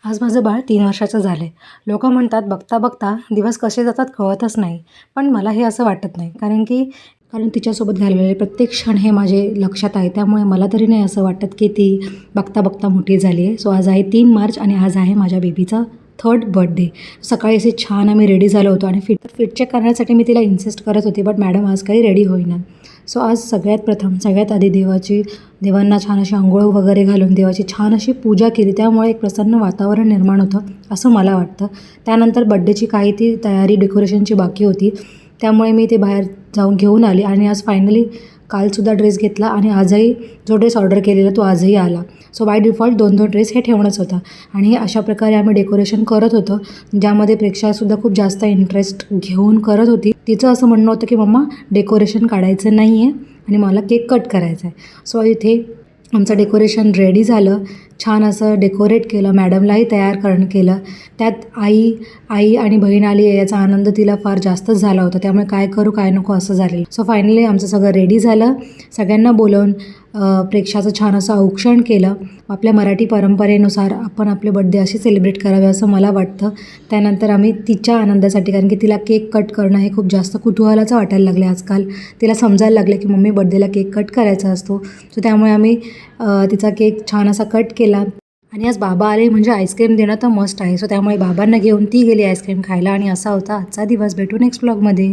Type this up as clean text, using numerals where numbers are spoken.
आज माझं बाळ 3 वर्षाचं झालं आहे. लोकं म्हणतात बघता बघता दिवस कसे जातात कळतच नाही. पण मला हे असं वाटत नाही. कारण तिच्यासोबत घालवलेले प्रत्येक क्षण हे माझे लक्षात आहे. त्यामुळे मला तरी नाही असं वाटत की ती बघता बघता मोठी झाली आहे. सो आज आहे 3 मार्च आणि आज आहे माझ्या बेबीचा 3rd बर्थडे. सकाळी असे छान आम्ही रेडी झालो होतो आणि फिट चेक करण्यासाठी मी तिला इन्सिस्ट करत होती, बट मॅडम आज काही रेडी होईना. सो आज सगळ्यात आधी देवांना छान अशी अंघोळ वगैरे घालून देवाची छान अशी पूजा केली. त्यामुळे एक प्रसन्न वातावरण निर्माण होतं असं मला वाटतं. त्यानंतर बड्डेची काही ती तयारी डेकोरेशनची बाकी होती, त्यामुळे मी ते बाहेर जाऊन घेऊन आली आणि आज फायनली कालसुद्धा ड्रेस घेतला आणि आजही जो ड्रेस ऑर्डर केलेला तो आजही आला. सो बाय डिफॉल्ट 2-2 ड्रेस हे ठेवणंच होतं आणि अशा प्रकारे आम्ही डेकोरेशन करत होतो, ज्यामध्ये प्रेक्षासुद्धा खूप जास्त इंटरेस्ट घेऊन करत होती. तिचं असं म्हणणं होतं की मम्मा डेकोरेशन काढायचं नाही आहे आणि मला केक कट करायचा आहे. सो इथे आमचं डेकोरेशन रेडी झालं. छान असं डेकोरेट केलं, मॅडमलाही तयार केलं. त्यात आई आणि बहीण आली आहे याचा आनंद तिला फार जास्तच झाला होता. त्यामुळे काय करू काय नको असं झालेलं. सो फायनली आमचं सगळं रेडी झालं. सगळ्यांना बोलवून प्रेक्षाचं छान असं औक्षण केलं. आपल्या मराठी परंपरेनुसार आपण आपले बड्डे असे सेलिब्रेट करावे असं मला वाटतं. त्यानंतर आम्ही तिच्या आनंदासाठी, कारण की तिला केक कट करणं हे खूप जास्त कुतूहलाचं वाटायला लागले आजकाल. तिला समजायला लागले की मम्मी बड्डेला केक कट करायचा असतो. सो त्यामुळे आम्ही तिचा केक छान असा कट केला आणि आज बाबा आले म्हणजे आईस्क्रीम देणं तर मस्ट आहे. सो त्यामुळे बाबांना घेऊन ती गेली आईस्क्रीम खायला आणि असा होता आजचा दिवस. भेटू नेक्स्ट ब्लॉगमध्ये.